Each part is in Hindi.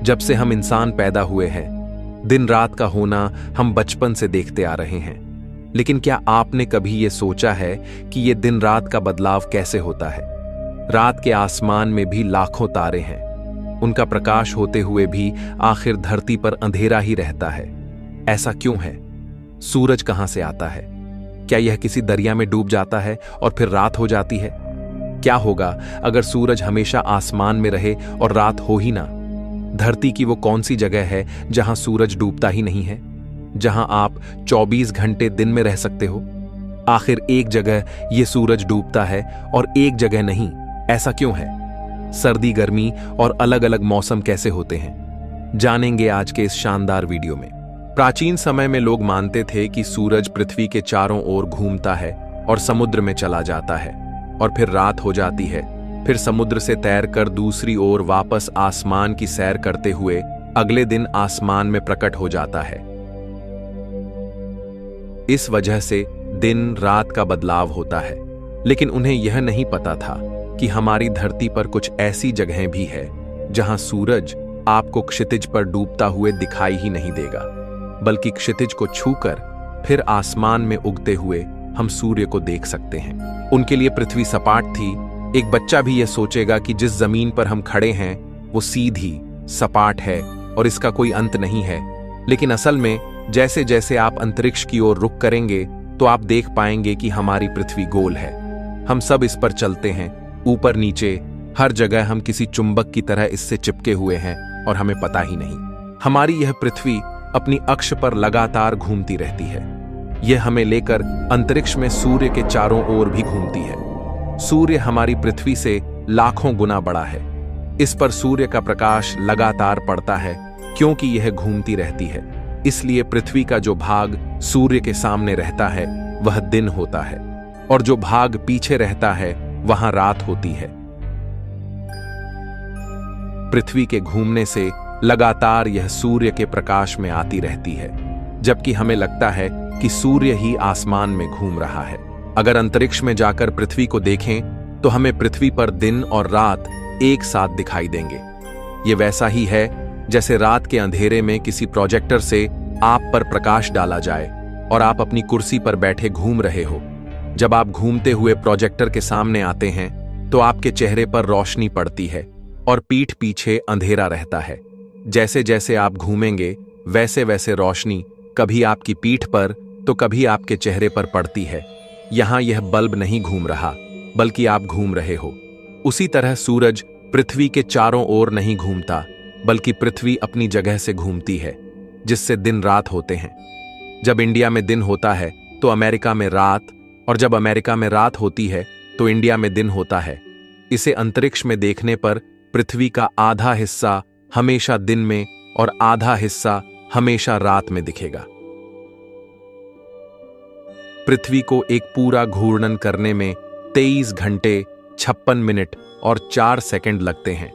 जब से हम इंसान पैदा हुए हैं, दिन रात का होना हम बचपन से देखते आ रहे हैं। लेकिन क्या आपने कभी ये सोचा है कि ये दिन रात का बदलाव कैसे होता है? रात के आसमान में भी लाखों तारे हैं। उनका प्रकाश होते हुए भी आखिर धरती पर अंधेरा ही रहता है। ऐसा क्यों है? सूरज कहां से आता है? क्या यह किसी दरिया में डूब जाता है और फिर रात हो जाती है? क्या होगा अगर सूरज हमेशा आसमान में रहे और रात हो ही ना? धरती की वो कौन सी जगह है जहां सूरज डूबता ही नहीं है, जहां आप 24 घंटे दिन में रह सकते हो? आखिर एक जगह ये सूरज डूबता है और एक जगह नहीं, ऐसा क्यों है? सर्दी गर्मी और अलग अलग मौसम कैसे होते हैं, जानेंगे आज के इस शानदार वीडियो में। प्राचीन समय में लोग मानते थे कि सूरज पृथ्वी के चारों ओर घूमता है और समुद्र में चला जाता है और फिर रात हो जाती है। फिर समुद्र से तैरकर दूसरी ओर वापस आसमान की सैर करते हुए अगले दिन आसमान में प्रकट हो जाता है। इस वजह से दिन रात का बदलाव होता है। लेकिन उन्हें यह नहीं पता था कि हमारी धरती पर कुछ ऐसी जगहें भी है जहां सूरज आपको क्षितिज पर डूबता हुए दिखाई ही नहीं देगा, बल्कि क्षितिज को छूकर फिर आसमान में उगते हुए हम सूर्य को देख सकते हैं। उनके लिए पृथ्वी सपाट थी। एक बच्चा भी यह सोचेगा कि जिस जमीन पर हम खड़े हैं वो सीधी सपाट है और इसका कोई अंत नहीं है। लेकिन असल में जैसे जैसे आप अंतरिक्ष की ओर रुख करेंगे तो आप देख पाएंगे कि हमारी पृथ्वी गोल है। हम सब इस पर चलते हैं, ऊपर नीचे हर जगह हम किसी चुंबक की तरह इससे चिपके हुए हैं और हमें पता ही नहीं। हमारी यह पृथ्वी अपनी अक्ष पर लगातार घूमती रहती है। यह हमें लेकर अंतरिक्ष में सूर्य के चारों ओर भी घूमती है। सूर्य हमारी पृथ्वी से लाखों गुना बड़ा है। इस पर सूर्य का प्रकाश लगातार पड़ता है क्योंकि यह घूमती रहती है। इसलिए पृथ्वी का जो भाग सूर्य के सामने रहता है वह दिन होता है और जो भाग पीछे रहता है वहां रात होती है। पृथ्वी के घूमने से लगातार यह सूर्य के प्रकाश में आती रहती है, जबकि हमें लगता है कि सूर्य ही आसमान में घूम रहा है। अगर अंतरिक्ष में जाकर पृथ्वी को देखें तो हमें पृथ्वी पर दिन और रात एक साथ दिखाई देंगे। ये वैसा ही है जैसे रात के अंधेरे में किसी प्रोजेक्टर से आप पर प्रकाश डाला जाए और आप अपनी कुर्सी पर बैठे घूम रहे हो। जब आप घूमते हुए प्रोजेक्टर के सामने आते हैं तो आपके चेहरे पर रोशनी पड़ती है और पीठ पीछे अंधेरा रहता है। जैसे जैसे आप घूमेंगे वैसे वैसे रोशनी कभी आपकी पीठ पर तो कभी आपके चेहरे पर पड़ती है। यहां यह बल्ब नहीं घूम रहा, बल्कि आप घूम रहे हो। उसी तरह सूरज पृथ्वी के चारों ओर नहीं घूमता, बल्कि पृथ्वी अपनी जगह से घूमती है, जिससे दिन रात होते हैं। जब इंडिया में दिन होता है तो अमेरिका में रात, और जब अमेरिका में रात होती है तो इंडिया में दिन होता है। इसे अंतरिक्ष में देखने पर पृथ्वी का आधा हिस्सा हमेशा दिन में और आधा हिस्सा हमेशा रात में दिखेगा। पृथ्वी को एक पूरा घूर्णन करने में 23 घंटे 56 मिनट और 4 सेकंड लगते हैं,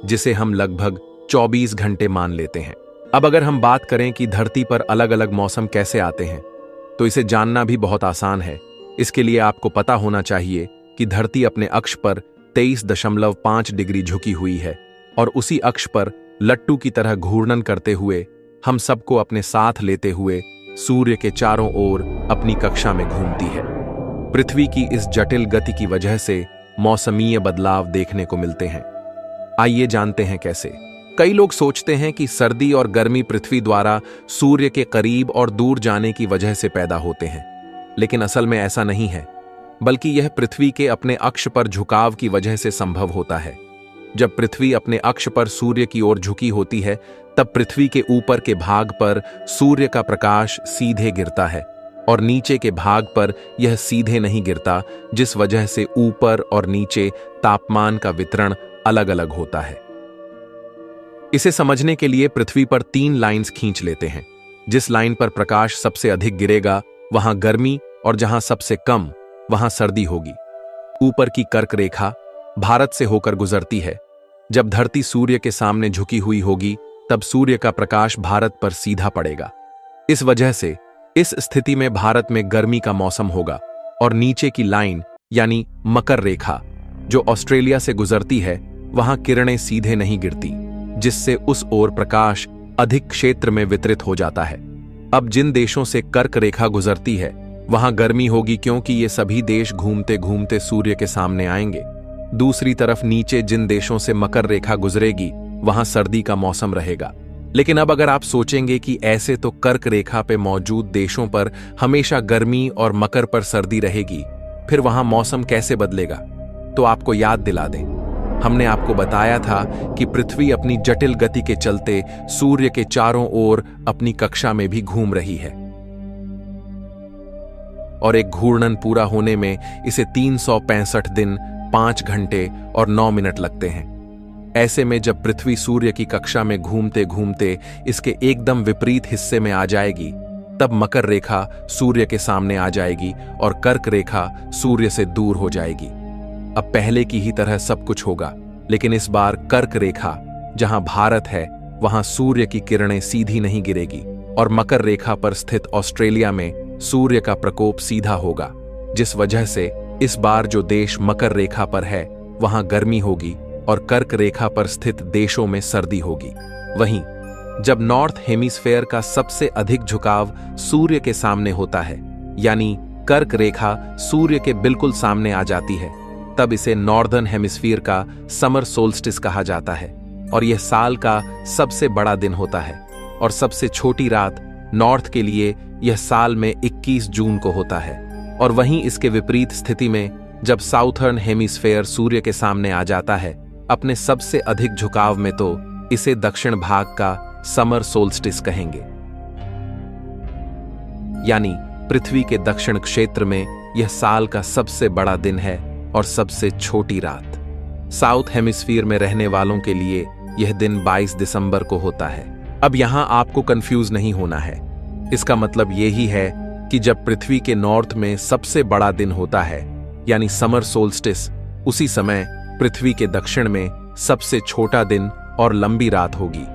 जिसे हम लगभग 24 घंटे मान लेते हैं। अब अगर हम बात करें कि धरती पर अलग अलग मौसम कैसे आते हैं, तो इसे जानना भी बहुत आसान है। इसके लिए आपको पता होना चाहिए कि धरती अपने अक्ष पर 23.5 डिग्री झुकी हुई है और उसी अक्ष पर लट्टू की तरह घूर्णन करते हुए हम सबको अपने साथ लेते हुए सूर्य के चारों ओर अपनी कक्षा में घूमती है। पृथ्वी की इस जटिल गति की वजह से मौसमीय बदलाव देखने को मिलते हैं। आइए जानते हैं कैसे। कई लोग सोचते हैं कि सर्दी और गर्मी पृथ्वी द्वारा सूर्य के करीब और दूर जाने की वजह से पैदा होते हैं, लेकिन असल में ऐसा नहीं है, बल्कि यह पृथ्वी के अपने अक्ष पर झुकाव की वजह से संभव होता है। जब पृथ्वी अपने अक्ष पर सूर्य की ओर झुकी होती है, तब पृथ्वी के ऊपर के भाग पर सूर्य का प्रकाश सीधे गिरता है और नीचे के भाग पर यह सीधे नहीं गिरता, जिस वजह से ऊपर और नीचे तापमान का वितरण अलग अलग होता है। इसे समझने के लिए पृथ्वी पर 3 लाइंस खींच लेते हैं। जिस लाइन पर प्रकाश सबसे अधिक गिरेगा वहां गर्मी और जहां सबसे कम वहां सर्दी होगी। ऊपर की कर्क रेखा भारत से होकर गुजरती है। जब धरती सूर्य के सामने झुकी हुई होगी तब सूर्य का प्रकाश भारत पर सीधा पड़ेगा। इस वजह से इस स्थिति में भारत में गर्मी का मौसम होगा और नीचे की लाइन यानी मकर रेखा जो ऑस्ट्रेलिया से गुजरती है वहां किरणें सीधे नहीं गिरती। जिससे उस ओर प्रकाश अधिक क्षेत्र में वितरित हो जाता है। अब जिन देशों से कर्क रेखा गुजरती है वहां गर्मी होगी, क्योंकि ये सभी देश घूमते घूमते सूर्य के सामने आएंगे। दूसरी तरफ नीचे जिन देशों से मकर रेखा गुजरेगी वहां सर्दी का मौसम रहेगा। लेकिन अब अगर आप सोचेंगे कि ऐसे तो कर्क रेखा पे मौजूद देशों पर हमेशा गर्मी और मकर पर सर्दी रहेगी, फिर वहां मौसम कैसे बदलेगा? तो आपको याद दिला दें, हमने आपको बताया था कि पृथ्वी अपनी जटिल गति के चलते सूर्य के चारों ओर अपनी कक्षा में भी घूम रही है और एक घूर्णन पूरा होने में इसे 365 दिन 5 घंटे और 9 मिनट लगते हैं। ऐसे में जब पृथ्वी सूर्य की कक्षा में घूमते घूमते इसके एकदम विपरीत हिस्से में आ जाएगी, तब मकर रेखा सूर्य के सामने आ जाएगी और कर्क रेखा सूर्य से दूर हो जाएगी। अब पहले की ही तरह सब कुछ होगा, लेकिन इस बार कर्क रेखा जहां भारत है वहां सूर्य की किरणें सीधी नहीं गिरेगी और मकर रेखा पर स्थित ऑस्ट्रेलिया में सूर्य का प्रकोप सीधा होगा, जिस वजह से इस बार जो देश मकर रेखा पर है वहां गर्मी होगी और कर्क रेखा पर स्थित देशों में सर्दी होगी। वहीं जब नॉर्थ हेमिस्फेयर का सबसे अधिक झुकाव सूर्य के सामने होता है, यानी कर्क रेखा सूर्य के बिल्कुल सामने आ जाती है, तब इसे नॉर्दर्न हेमिस्फीयर का समर सोल्स्टिस कहा जाता है और यह साल का सबसे बड़ा दिन होता है और सबसे छोटी रात नॉर्थ के लिए यह साल में 21 जून को होता है। और वहीं इसके विपरीत स्थिति में जब साउथर्न हेमिस्फेयर सूर्य के सामने आ जाता है अपने सबसे अधिक झुकाव में, तो इसे दक्षिण भाग का समर सोल्स्टिस कहेंगे, यानी पृथ्वी के दक्षिण क्षेत्र में यह साल का सबसे बड़ा दिन है और सबसे छोटी रात। साउथ हेमिस्फीयर में रहने वालों के लिए यह दिन 22 दिसंबर को होता है। अब यहां आपको कंफ्यूज नहीं होना है, इसका मतलब यही है कि जब पृथ्वी के नॉर्थ में सबसे बड़ा दिन होता है यानी समर सोल्स्टिस, उसी समय पृथ्वी के दक्षिण में सबसे छोटा दिन और लंबी रात होगी,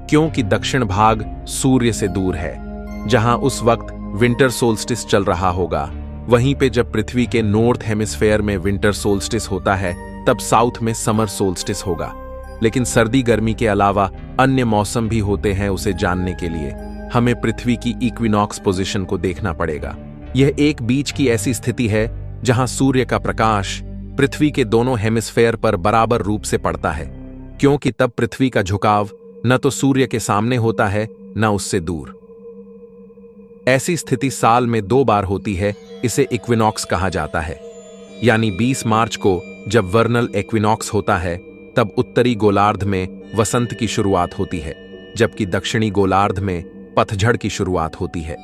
क्योंकि दक्षिण भाग सूर्य से दूर है। जहां उस वक्त विंटर सोल्स्टिस चल रहा होगा, वहीं पे जब पृथ्वी के नॉर्थ हेमिस्फेयर में विंटर सोल्स्टिस होता है तब साउथ में समर सोल्स्टिस होगा। लेकिन सर्दी गर्मी के अलावा अन्य मौसम भी होते हैं, उसे जानने के लिए हमें पृथ्वी की इक्विनॉक्स पोजीशन को देखना पड़ेगा। यह एक बीच की ऐसी स्थिति है जहां सूर्य का प्रकाश पृथ्वी के दोनों हेमिस्फेयर पर बराबर रूप से पड़ता है, क्योंकि तब पृथ्वी का झुकाव न तो सूर्य के सामने होता है न उससे दूर। ऐसी स्थिति साल में 2 बार होती है, इसे इक्विनॉक्स कहा जाता है। यानी 20 मार्च को जब वर्नल इक्विनॉक्स होता है तब उत्तरी गोलार्ध में वसंत की शुरुआत होती है, जबकि दक्षिणी गोलार्ध में पतझड़ की शुरुआत होती है।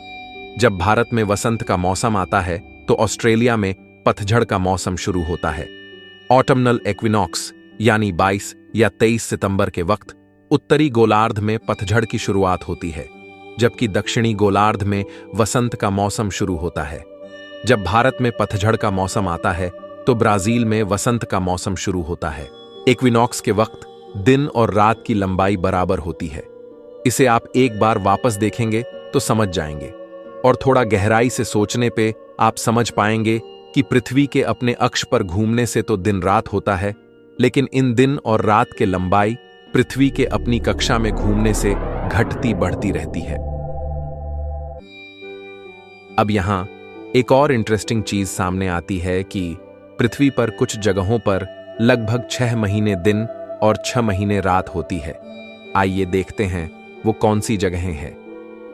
जब भारत में वसंत का मौसम आता है तो ऑस्ट्रेलिया में पतझड़ का मौसम शुरू होता है। ऑटमनल इक्विनॉक्स यानी 22 या 23 सितंबर के वक्त उत्तरी गोलार्ध में पतझड़ की शुरुआत होती है, जबकि दक्षिणी गोलार्ध में वसंत का मौसम शुरू होता है। जब भारत में पतझड़ का मौसम आता है तो ब्राजील में वसंत का मौसम शुरू होता है। इक्विनॉक्स के वक्त दिन और रात की लंबाई बराबर होती है। इसे आप एक बार वापस देखेंगे तो समझ जाएंगे और थोड़ा गहराई से सोचने पे आप समझ पाएंगे कि पृथ्वी के अपने अक्ष पर घूमने से तो दिन रात होता है, लेकिन इन दिन और रात के लंबाई पृथ्वी के अपनी कक्षा में घूमने से घटती बढ़ती रहती है। अब यहां एक और इंटरेस्टिंग चीज सामने आती है कि पृथ्वी पर कुछ जगहों पर लगभग 6 महीने दिन और 6 महीने रात होती है। आइए देखते हैं वो कौन सी जगहें हैं।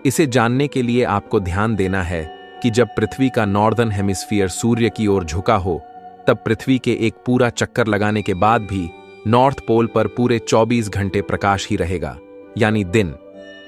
इसे जानने के लिए आपको ध्यान देना है कि जब पृथ्वी का नॉर्दर्न हेमिस्फीयर सूर्य की ओर झुका हो, तब पृथ्वी के एक पूरा चक्कर लगाने के बाद भी नॉर्थ पोल पर पूरे 24 घंटे प्रकाश ही रहेगा, यानी दिन।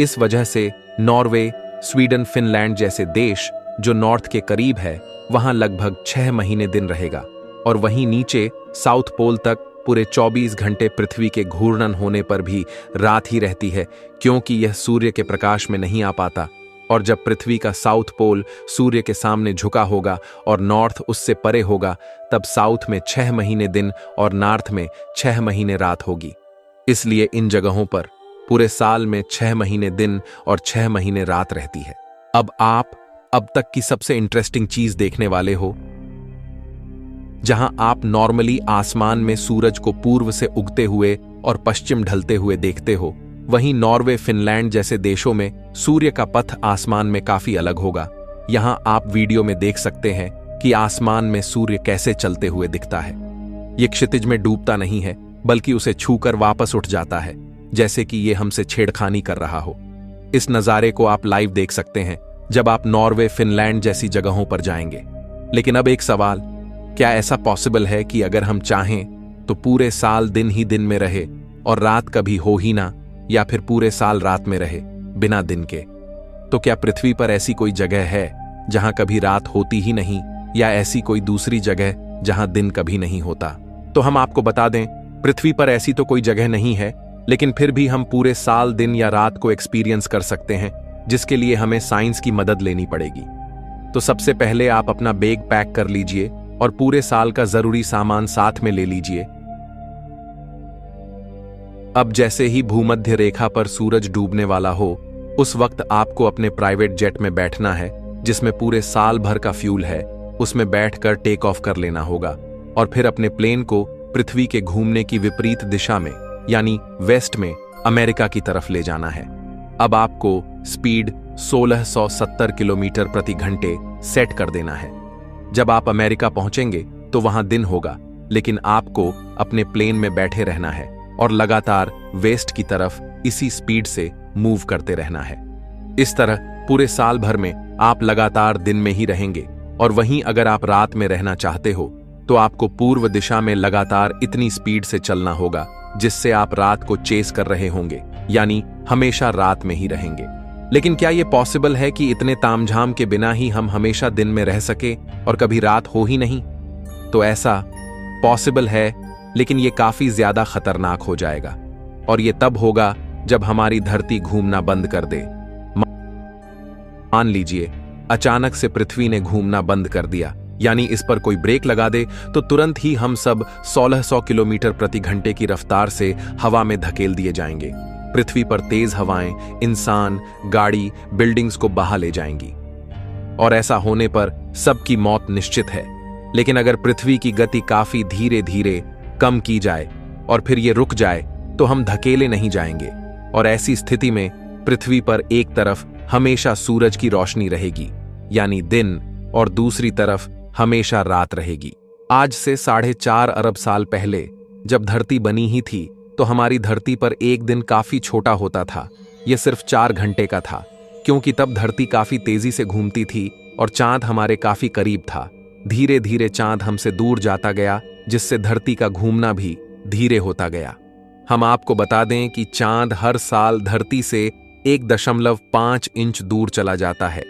इस वजह से नॉर्वे, स्वीडन, फिनलैंड जैसे देश जो नॉर्थ के करीब है, वहां लगभग 6 महीने दिन रहेगा और वहीं नीचे साउथ पोल तक पूरे 24 घंटे पृथ्वी के घूर्णन होने पर भी रात ही रहती है, क्योंकि यह सूर्य के प्रकाश में नहीं आ पाता। और जब पृथ्वी का साउथ पोल सूर्य के सामने झुका होगा और नॉर्थ उससे परे होगा, तब साउथ में 6 महीने दिन और नॉर्थ में 6 महीने रात होगी। इसलिए इन जगहों पर पूरे साल में 6 महीने दिन और 6 महीने रात रहती है। अब आप अब तक की सबसे इंटरेस्टिंग चीज देखने वाले हो। जहां आप नॉर्मली आसमान में सूरज को पूर्व से उगते हुए और पश्चिम ढलते हुए देखते हो, वहीं नॉर्वे, फिनलैंड जैसे देशों में सूर्य का पथ आसमान में काफी अलग होगा। यहां आप वीडियो में देख सकते हैं कि आसमान में सूर्य कैसे चलते हुए दिखता है। ये क्षितिज में डूबता नहीं है, बल्कि उसे छूकर वापस उठ जाता है, जैसे कि ये हमसे छेड़खानी कर रहा हो। इस नज़ारे को आप लाइव देख सकते हैं जब आप नॉर्वे, फिनलैंड जैसी जगहों पर जाएंगे। लेकिन अब एक सवाल, क्या ऐसा पॉसिबल है कि अगर हम चाहें तो पूरे साल दिन ही दिन में रहे और रात कभी हो ही ना, या फिर पूरे साल रात में रहे बिना दिन के? तो क्या पृथ्वी पर ऐसी कोई जगह है जहां कभी रात होती ही नहीं, या ऐसी कोई दूसरी जगह जहां दिन कभी नहीं होता? तो हम आपको बता दें, पृथ्वी पर ऐसी तो कोई जगह नहीं है, लेकिन फिर भी हम पूरे साल दिन या रात को एक्सपीरियंस कर सकते हैं, जिसके लिए हमें साइंस की मदद लेनी पड़ेगी। तो सबसे पहले आप अपना बैग पैक कर लीजिए और पूरे साल का जरूरी सामान साथ में ले लीजिए। अब जैसे ही भूमध्य रेखा पर सूरज डूबने वाला हो, उस वक्त आपको अपने प्राइवेट जेट में बैठना है, जिसमें पूरे साल भर का फ्यूल है। उसमें बैठकर टेक ऑफ कर लेना होगा और फिर अपने प्लेन को पृथ्वी के घूमने की विपरीत दिशा में, यानी वेस्ट में, अमेरिका की तरफ ले जाना है। अब आपको स्पीड 1670 किलोमीटर प्रति घंटे सेट कर देना है। जब आप अमेरिका पहुंचेंगे तो वहां दिन होगा, लेकिन आपको अपने प्लेन में बैठे रहना है और लगातार वेस्ट की तरफ इसी स्पीड से मूव करते रहना है। इस तरह पूरे साल भर में आप लगातार दिन में ही रहेंगे, और वहीं अगर आप रात में रहना चाहते हो तो आपको पूर्व दिशा में लगातार इतनी स्पीड से चलना होगा जिससे आप रात को चेस कर रहे होंगे, यानी हमेशा रात में ही रहेंगे। लेकिन क्या यह पॉसिबल है कि इतने तामझाम के बिना ही हम हमेशा दिन में रह सके और कभी रात हो ही नहीं? तो ऐसा पॉसिबल है, लेकिन यह काफी ज्यादा खतरनाक हो जाएगा, और यह तब होगा जब हमारी धरती घूमना बंद कर दे। मान लीजिए अचानक से पृथ्वी ने घूमना बंद कर दिया, यानी इस पर कोई ब्रेक लगा दे, तो तुरंत ही हम सब 1600 किलोमीटर प्रति घंटे की रफ्तार से हवा में धकेल दिए जाएंगे। पृथ्वी पर तेज हवाएं इंसान, गाड़ी, बिल्डिंग्स को बहा ले जाएंगी, और ऐसा होने पर सबकी मौत निश्चित है। लेकिन अगर पृथ्वी की गति काफी धीरे धीरे कम की जाए और फिर ये रुक जाए, तो हम धकेले नहीं जाएंगे, और ऐसी स्थिति में पृथ्वी पर एक तरफ हमेशा सूरज की रोशनी रहेगी, यानी दिन, और दूसरी तरफ हमेशा रात रहेगी। आज से 4.5 अरब साल पहले जब धरती बनी ही थी, तो हमारी धरती पर एक दिन काफी छोटा होता था। यह सिर्फ 4 घंटे का था, क्योंकि तब धरती काफी तेजी से घूमती थी और चांद हमारे काफी करीब था। धीरे धीरे चांद हमसे दूर जाता गया, जिससे धरती का घूमना भी धीरे होता गया। हम आपको बता दें कि चांद हर साल धरती से 1.5 इंच दूर चला जाता है,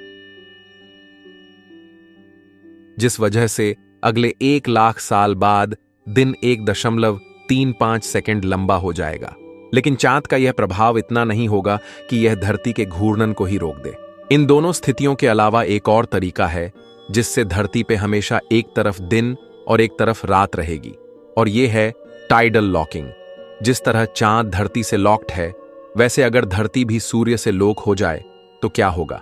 जिस वजह से अगले 1 लाख साल बाद दिन 1.35 सेकंड लंबा हो जाएगा। लेकिन चांद का यह प्रभाव इतना नहीं होगा कि यह धरती के घूर्णन को ही रोक दे। इन दोनों स्थितियों के अलावा एक और तरीका है जिससे धरती पे हमेशा एक तरफ दिन और एक तरफ रात रहेगी, और यह है टाइडल लॉकिंग। जिस तरह चांद धरती से लॉक्ड है, वैसे अगर धरती भी सूर्य से लॉक हो जाए तो क्या होगा?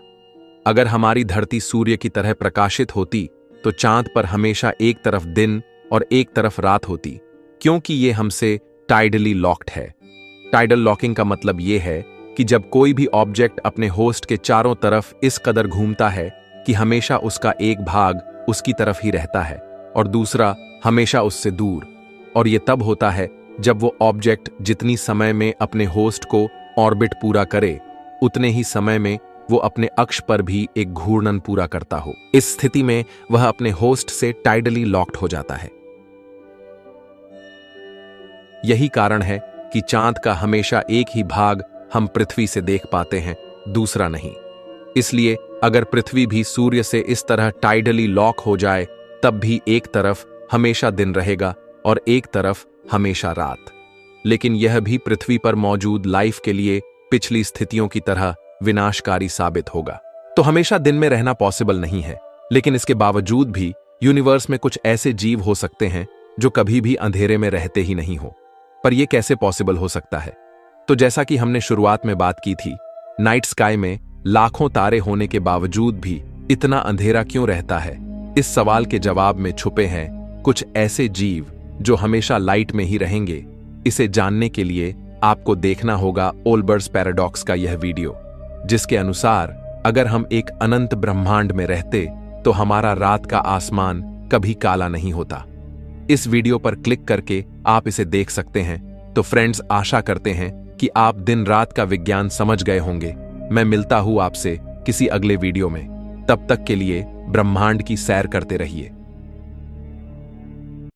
अगर हमारी धरती सूर्य की तरह प्रकाशित होती तो चांद पर हमेशा एक तरफ दिन और एक तरफ रात होती, क्योंकि ये हमसे टाइडली लॉक्ड है। टाइडल लॉकिंग का मतलब यह है कि जब कोई भी ऑब्जेक्ट अपने होस्ट के चारों तरफ इस कदर घूमता है कि हमेशा उसका एक भाग उसकी तरफ ही रहता है और दूसरा हमेशा उससे दूर, और यह तब होता है जब वो ऑब्जेक्ट जितनी समय में अपने होस्ट को ऑर्बिट पूरा करे, उतने ही समय में वो अपने अक्ष पर भी एक घूर्णन पूरा करता हो। इस स्थिति में वह अपने होस्ट से टाइडली लॉक्ड हो जाता है। यही कारण है कि चांद का हमेशा एक ही भाग हम पृथ्वी से देख पाते हैं, दूसरा नहीं। इसलिए अगर पृथ्वी भी सूर्य से इस तरह टाइडली लॉक हो जाए, तब भी एक तरफ हमेशा दिन रहेगा और एक तरफ हमेशा रात। लेकिन यह भी पृथ्वी पर मौजूद लाइफ के लिए पिछली स्थितियों की तरह विनाशकारी साबित होगा। तो हमेशा दिन में रहना पॉसिबल नहीं है, लेकिन इसके बावजूद भी यूनिवर्स में कुछ ऐसे जीव हो सकते हैं जो कभी भी अंधेरे में रहते ही नहीं हो। पर यह कैसे पॉसिबल हो सकता है? तो जैसा कि हमने शुरुआत में बात की थी, नाइट स्काई में लाखों तारे होने के बावजूद भी इतना अंधेरा क्यों रहता है? इस सवाल के जवाब में छुपे हैं कुछ ऐसे जीव जो हमेशा लाइट में ही रहेंगे। इसे जानने के लिए आपको देखना होगा ओल्बर्स पैराडॉक्स का यह वीडियो, जिसके अनुसार अगर हम एक अनंत ब्रह्मांड में रहते तो हमारा रात का आसमान कभी काला नहीं होता। इस वीडियो पर क्लिक करके आप इसे देख सकते हैं। तो फ्रेंड्स, आशा करते हैं कि आप दिन रात का विज्ञान समझ गए होंगे। मैं मिलता हूं आपसे किसी अगले वीडियो में। तब तक के लिए ब्रह्मांड की सैर करते रहिए।